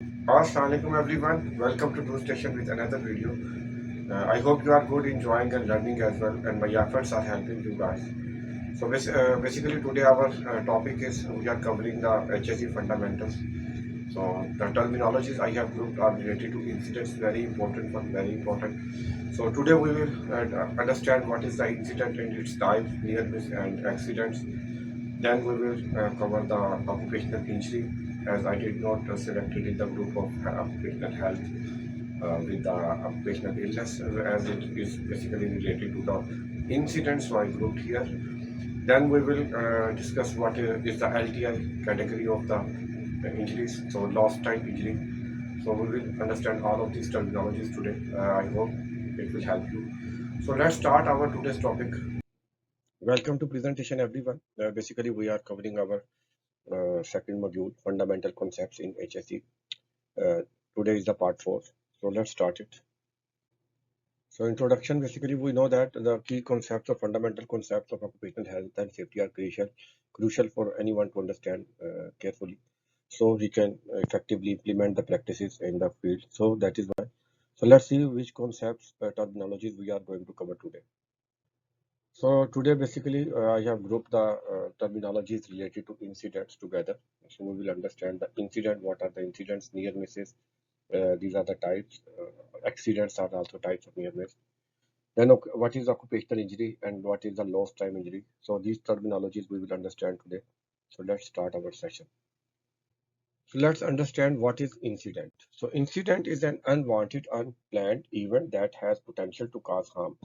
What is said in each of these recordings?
Assalamualaikum everyone. Welcome to Do Station with another video. I hope you are good, enjoying and learning as well, and my efforts are helping you guys. So basically today our topic is we are covering the HSE fundamentals. So the terminologies I have grouped are related to incidents, very important one, very important. So today we will understand what is the incident and its types, near miss and accidents. Then we will cover the occupational injury, as I did not select it in the group of occupational health with the occupational illness, as it is basically related to the incidents, so I grouped here. Then we will discuss what is the LTI category of the injuries, so lost time injury. So we will understand all of these terminologies today. I hope it will help you. So let's start our today's topic. Welcome to presentation, everyone. Basically, we are covering our second module, fundamental concepts in HSE. Uh, Today is the part 4. So let's start it. So introduction, basically we know that the key concepts or fundamental concepts of occupational health and safety are crucial for anyone to understand carefully, so he can effectively implement the practices in the field. So that is why. So let's see which concepts, terminologies we are going to cover today. So today basically I have grouped the terminologies related to incidents together. So we will understand the incident, what are the incidents, near misses, these are the types, accidents are also types of near miss. Then what is occupational injury and what is the lost time injury? So these terminologies we will understand today. So let's start our session. So let's understand what is incident. So incident is an unwanted, unplanned event that has potential to cause harm.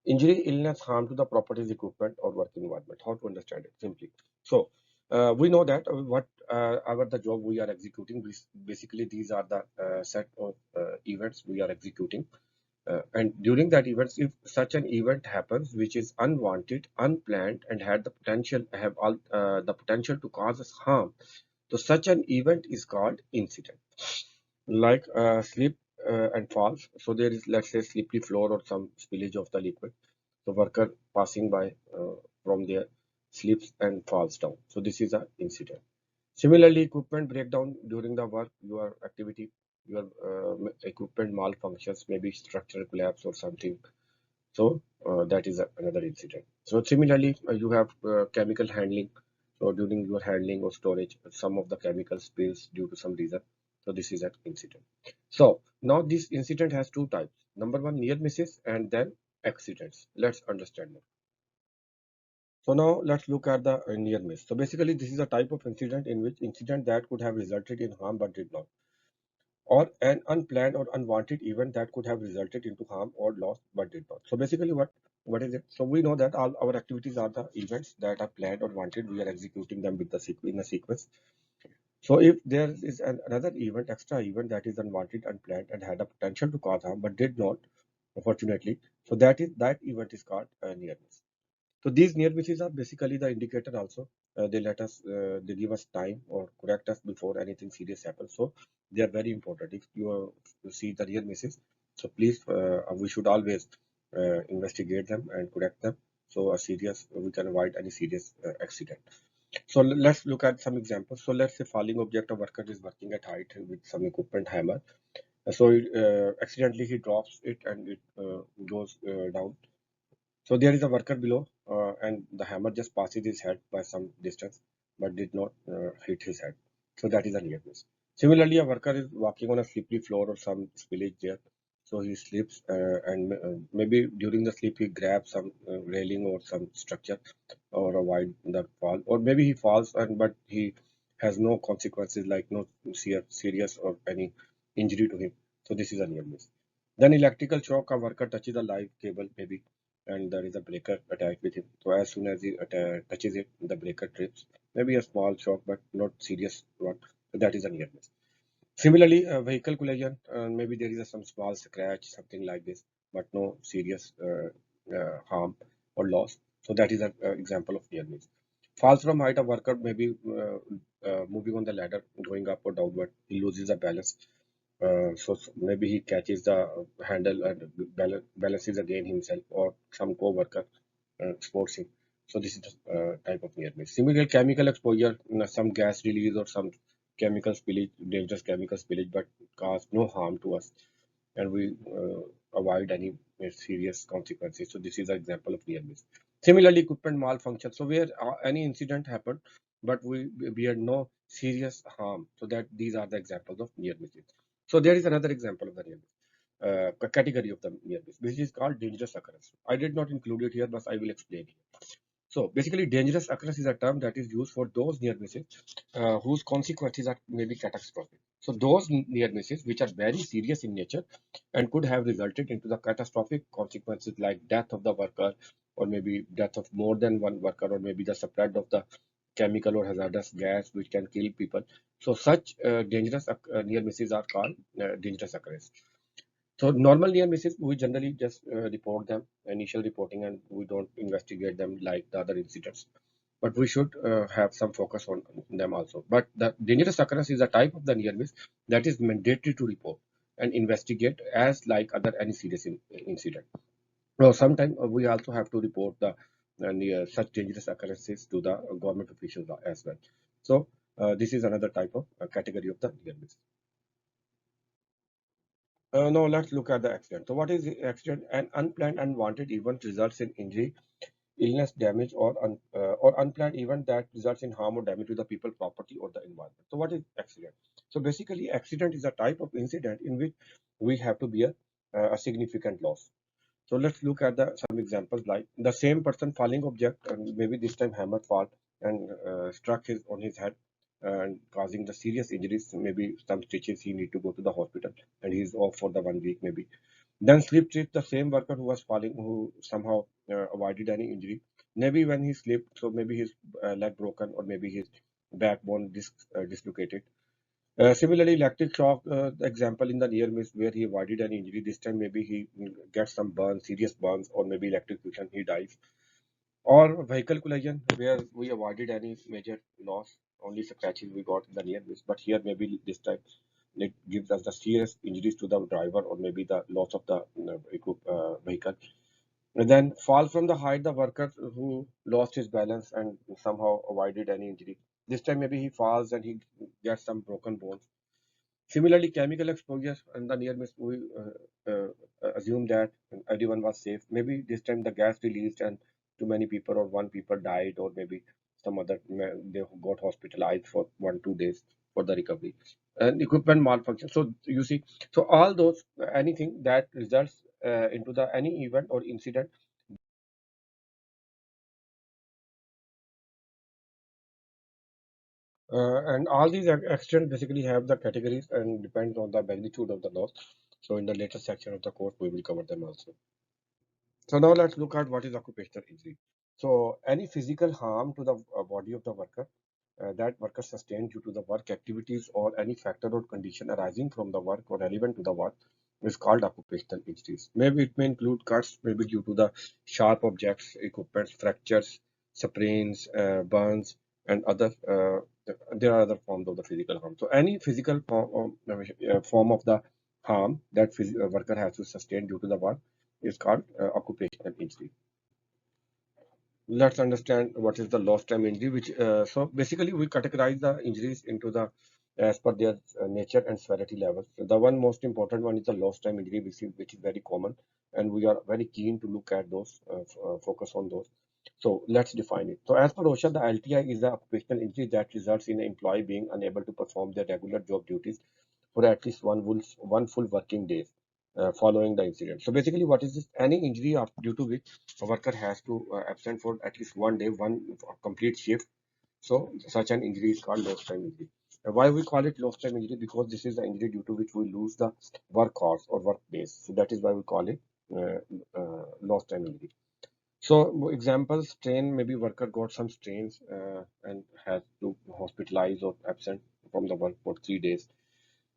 Injury, illness, harm to the properties, equipment, or working environment. How to understand it simply. So we know that what our the job we are executing. Basically, these are the set of events we are executing. And during that event, if such an event happens which is unwanted, unplanned, and had the potential have all the potential to cause us harm, so such an event is called incident. Like slip and falls. So there is, let's say, slippery floor or some spillage of the liquid. The worker passing by from there slips and falls down. So this is an incident. Similarly, equipment breakdown during the work, your activity, your equipment malfunctions, maybe structural collapse or something. So that is another incident. So similarly, you have chemical handling. So during your handling or storage, some of the chemical spills due to some reason. So this is an incident. So now this incident has two types. Number one, near misses, and then accidents. Let's understand more. So now let's look at the near miss. So basically, this is a type of incident in which incident that could have resulted in harm but did not, or an unplanned or unwanted event that could have resulted into harm or loss but did not. So basically, what is it? So we know that all our activities are the events that are planned or wanted. We are executing them with the in a sequence. So if there is another event, extra event that is unwanted, unplanned, and had a potential to cause harm but did not, unfortunately, so that event is called near miss. So these near misses are basically the indicator also. They let us, they give us time or correct us before anything serious happens. So they are very important. If you see the near misses, so please, we should always investigate them and correct them. So we can avoid any serious accident. So let's look at some examples. So let's say falling object, a worker is working at height with some equipment hammer. So accidentally he drops it and it goes down. So there is a worker below, and the hammer just passes his head by some distance, but did not hit his head. So that is a near miss. Similarly, a worker is walking on a slippery floor or some spillage there. So he slips, and maybe during the slip he grabs some railing or some structure, or avoid the fall, or maybe he falls and but he has no consequences, like no serious or any injury to him. So this is a near miss. Then electrical shock, a worker touches a live cable maybe, and there is a breaker attached with him. So as soon as he touches it, the breaker trips. Maybe a small shock, but not serious one. So that is a near miss. Similarly, a vehicle collision, maybe there is some small scratch, something like this, but no serious harm or loss. So that is an example of near miss. Falls from height, a worker maybe moving on the ladder, going up or downward, he loses the balance. So maybe he catches the handle and balances again himself, or some co-worker sports him. So this is the type of near miss. Similar chemical exposure, some gas release or some chemical spillage, dangerous chemical spillage, but cause no harm to us, and we avoid any serious consequences. So this is an example of near miss. Similarly, equipment malfunction. So where any incident happened, but we had no serious harm. So that these are the examples of near misses. So there is another example of the near miss. Category of the near miss, which is called dangerous occurrence. I did not include it here, but I will explain here. So basically, dangerous occurrence is a term that is used for those near misses whose consequences are maybe catastrophic. So those near misses which are very serious in nature and could have resulted into the catastrophic consequences like death of the worker, or maybe death of more than one worker, or maybe the spread of the chemical or hazardous gas which can kill people. So such dangerous near misses are called dangerous occurrence. So normal near misses, we generally just report them, initial reporting, and we don't investigate them like the other incidents. But we should have some focus on them also. But the dangerous occurrence is a type of the near miss that is mandatory to report and investigate as like other any serious incident. Now, sometimes we also have to report the near such dangerous occurrences to the government officials as well. So this is another type of category of the near miss. Now let's look at the accident. So what is the accident? An unplanned, unwanted event results in injury, illness, damage, or unplanned event that results in harm or damage to the people, property, or the environment. So what is accident? So basically, accident is a type of incident in which we have to bear a significant loss. So let's look at some examples like the same person falling object, and maybe this time hammer fall and struck his on his head and causing the serious injuries. Maybe some stitches, he need to go to the hospital and he's off for the 1 week maybe. Then slip trip, the same worker who was falling, who somehow avoided any injury. Maybe when he slipped, so maybe his leg broken, or maybe his backbone dislocated. Similarly, electric shock, example in the near miss where he avoided an injury. This time, maybe he gets some burns, serious burns, or maybe electrocution, he dies. Or vehicle collision where we avoided any major loss, only scratches we got in the near miss. But here, maybe this time, it gives us the serious injuries to the driver, or maybe the loss of the vehicle. And then fall from the height, the worker who lost his balance and somehow avoided any injury. This time, maybe he falls and he gets some broken bones. Similarly, chemical exposure and the near miss, we assume that everyone was safe. Maybe this time the gas released and too many people or one people died, or maybe some other they got hospitalized for 1 2 days for the recovery. And equipment malfunction. So you see, so all those anything that results into the any event or incident. And all these accidents basically have the categories and depends on the magnitude of the loss. So in the later section of the course, we will cover them also. So now let's look at what is occupational injury. So any physical harm to the body of the worker that worker sustained due to the work activities or any factor or condition arising from the work or relevant to the work is called occupational injuries. Maybe it may include cuts, maybe due to the sharp objects, equipment, fractures, sprains, burns, and other. There are other forms of the physical harm. So any physical form of the harm that worker has to sustain due to the work is called occupational injury. Let's understand what is the lost time injury, which so basically we categorize the injuries into the as per their nature and severity levels. So the one most important one is the lost time injury, which is very common, and we are very keen to look at those, focus on those. So let's define it. So as per OSHA, the LTI is the occupational injury that results in an employee being unable to perform their regular job duties for at least one full working day following the incident. So basically, what is this? Any injury due to which a worker has to absent for at least one day, one complete shift. So such an injury is called lost time injury. Why we call it lost time injury? Because this is the injury due to which we lose the work hours or work days. So that is why we call it lost time injury. So examples, strain, maybe worker got some strains and has to hospitalize or absent from the work for 3 days.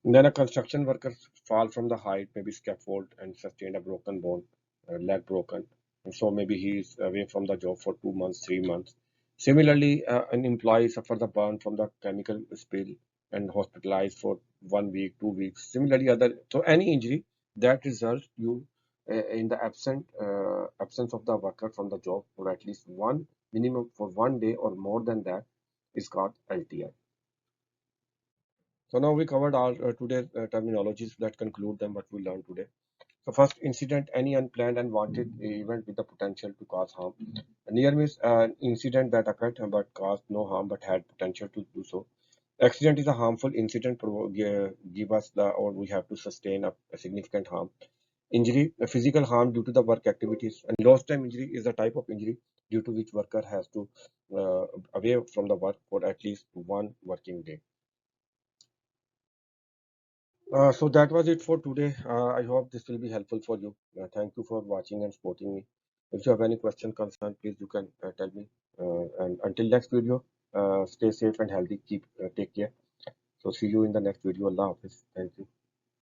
And then a construction worker fall from the height, maybe scaffold, and sustained a broken bone, leg broken. And so maybe he is away from the job for 2 months, 3 months. Similarly, an employee suffered the burn from the chemical spill and hospitalized for 1 week, 2 weeks. Similarly, other so any injury that results you in the absence of the worker from the job for at least one minimum for one day or more than that is called LTI. So now we covered our today's terminologies. Let's conclude them what we learned today. So first, incident, any unplanned and wanted event with the potential to cause harm. Near miss, an incident that occurred but caused no harm but had potential to do so. Accident is a harmful incident, give us the or we have to sustain a significant harm. Injury, a physical harm due to the work activities, and lost time injury is a type of injury due to which worker has to away from the work for at least one working day. So that was it for today. I hope this will be helpful for you. Thank you for watching and supporting me. If you have any question, concern, please you can tell me. And until next video, stay safe and healthy. Keep take care. So see you in the next video. Allah Hafiz. Thank you.